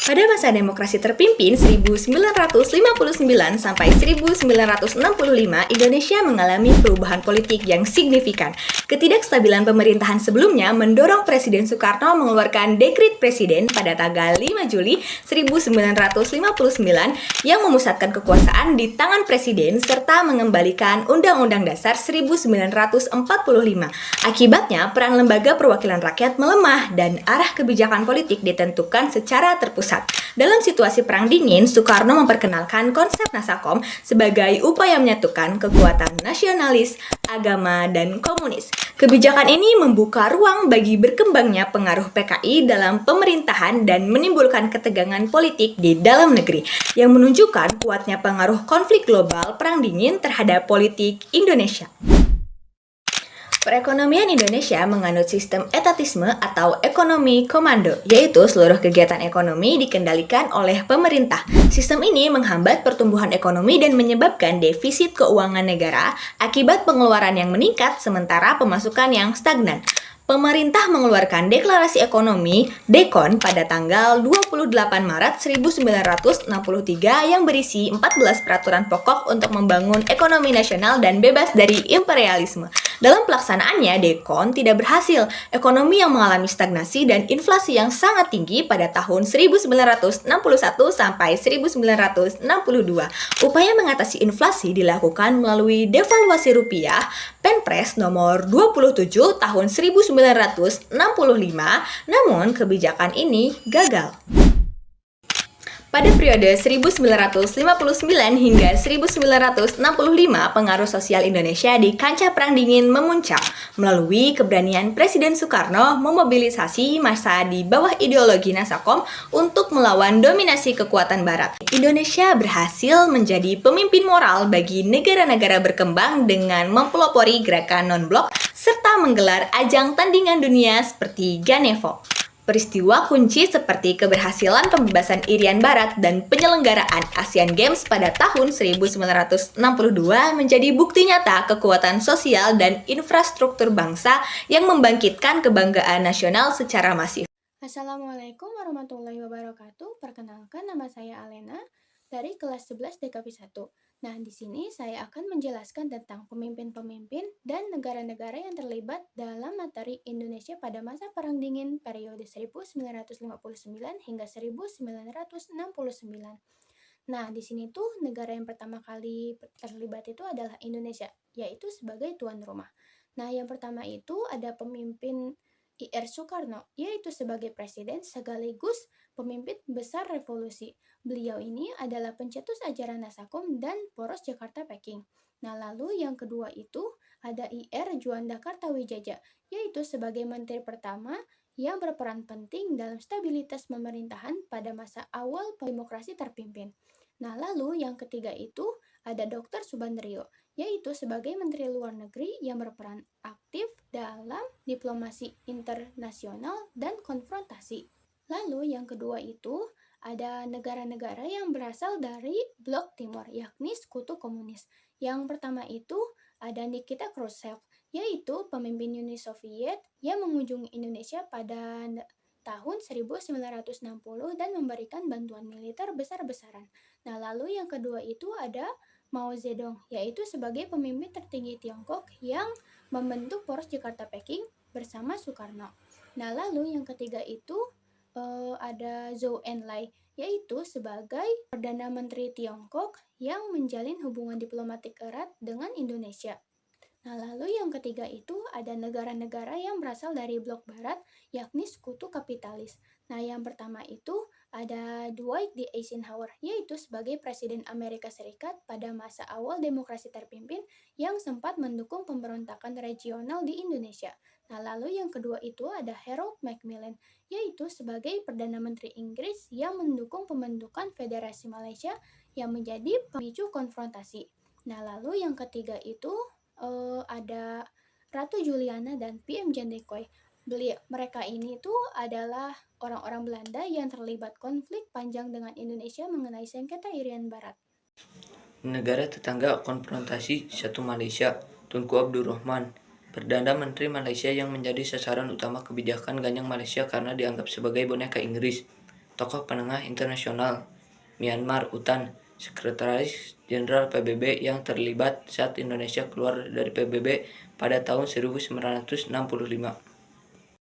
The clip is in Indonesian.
Pada masa demokrasi terpimpin 1959 sampai 1965, Indonesia mengalami perubahan politik yang signifikan. Ketidakstabilan pemerintahan sebelumnya mendorong Presiden Soekarno mengeluarkan Dekret Presiden pada tanggal 5 Juli 1959 yang memusatkan kekuasaan di tangan Presiden serta mengembalikan Undang-Undang Dasar 1945. Akibatnya, peran lembaga perwakilan rakyat melemah dan arah kebijakan politik ditentukan secara terpusat. Dalam situasi Perang Dingin, Soekarno memperkenalkan konsep Nasakom sebagai upaya menyatukan kekuatan nasionalis, agama, dan komunis. Kebijakan ini membuka ruang bagi berkembangnya pengaruh PKI dalam pemerintahan dan menimbulkan ketegangan politik di dalam negeri, yang menunjukkan kuatnya pengaruh konflik global Perang Dingin terhadap politik Indonesia. Perekonomian Indonesia menganut sistem etatisme atau ekonomi komando, yaitu seluruh kegiatan ekonomi dikendalikan oleh pemerintah. Sistem ini menghambat pertumbuhan ekonomi dan menyebabkan defisit keuangan negara akibat pengeluaran yang meningkat sementara pemasukan yang stagnan. Pemerintah mengeluarkan Deklarasi Ekonomi (DEKON) pada tanggal 28 Maret 1963 yang berisi 14 peraturan pokok untuk membangun ekonomi nasional dan bebas dari imperialisme. Dalam pelaksanaannya, DEKON tidak berhasil. Ekonomi yang mengalami stagnasi dan inflasi yang sangat tinggi pada tahun 1961 sampai 1962. Upaya mengatasi inflasi dilakukan melalui devaluasi rupiah, Penpres nomor 27 tahun 1965, namun kebijakan ini gagal. Pada periode 1959 hingga 1965, pengaruh sosial Indonesia di kancah Perang Dingin memuncak melalui keberanian Presiden Soekarno memobilisasi massa di bawah ideologi Nasakom untuk melawan dominasi kekuatan Barat. Indonesia berhasil menjadi pemimpin moral bagi negara-negara berkembang dengan mempelopori gerakan non-blok serta menggelar ajang tandingan dunia seperti Ganevo. Peristiwa kunci seperti keberhasilan pembebasan Irian Barat dan penyelenggaraan Asian Games pada tahun 1962 menjadi bukti nyata kekuatan sosial dan infrastruktur bangsa yang membangkitkan kebanggaan nasional secara masif. Assalamualaikum warahmatullahi wabarakatuh. Perkenalkan, nama saya Alena dari kelas 11 DKP 1. Nah, di sini saya akan menjelaskan tentang pemimpin-pemimpin dan negara-negara yang terlibat dalam materi Indonesia pada masa Perang Dingin periode 1959 hingga 1969. Nah, di sini tuh negara yang pertama kali terlibat itu adalah Indonesia, yaitu sebagai tuan rumah. Nah, yang pertama itu ada pemimpin I.R. Soekarno, yaitu sebagai presiden sekaligus pemimpin besar revolusi. Beliau ini adalah pencetus ajaran Nasakom dan Poros Jakarta Peking. Nah, lalu yang kedua itu ada I.R. Juanda Kartawijaya, yaitu sebagai menteri pertama yang berperan penting dalam stabilitas pemerintahan pada masa awal demokrasi terpimpin. Nah, lalu yang ketiga itu ada Dr. Subandrio, yaitu sebagai Menteri Luar Negeri yang berperan aktif dalam diplomasi internasional dan konfrontasi. Lalu yang kedua itu ada negara-negara yang berasal dari Blok Timur, yakni Sekutu Komunis. Yang pertama itu ada Nikita Khrushchev, yaitu pemimpin Uni Soviet yang mengunjungi Indonesia pada tahun 1960 dan memberikan bantuan militer besar-besaran. Nah, lalu yang kedua itu ada Mao Zedong, yaitu sebagai pemimpin tertinggi Tiongkok yang membentuk Poros Jakarta Peking bersama Soekarno. Nah, lalu yang ketiga itu ada Zhou Enlai, yaitu sebagai Perdana Menteri Tiongkok yang menjalin hubungan diplomatik erat dengan Indonesia. Nah, lalu yang ketiga itu ada negara-negara yang berasal dari blok barat, yakni sekutu kapitalis. Nah, yang pertama itu ada Dwight D. Eisenhower, yaitu sebagai Presiden Amerika Serikat pada masa awal demokrasi terpimpin yang sempat mendukung pemberontakan regional di Indonesia. Nah, lalu yang kedua itu ada Harold Macmillan, yaitu sebagai Perdana Menteri Inggris yang mendukung pembentukan Federasi Malaysia yang menjadi pemicu konfrontasi. Nah, lalu yang ketiga itu ada Ratu Juliana dan PM Jan de Kooi. Mereka ini tuh adalah orang-orang Belanda yang terlibat konflik panjang dengan Indonesia mengenai sengketa Irian Barat. Negara tetangga konfrontasi satu Malaysia, Tunku Abdul Rahman, Perdana Menteri Malaysia yang menjadi sasaran utama kebijakan Ganyang Malaysia karena dianggap sebagai boneka Inggris. tokoh penengah internasional Myanmar Utan, Sekretaris Jenderal PBB yang terlibat saat Indonesia keluar dari PBB pada tahun 1965.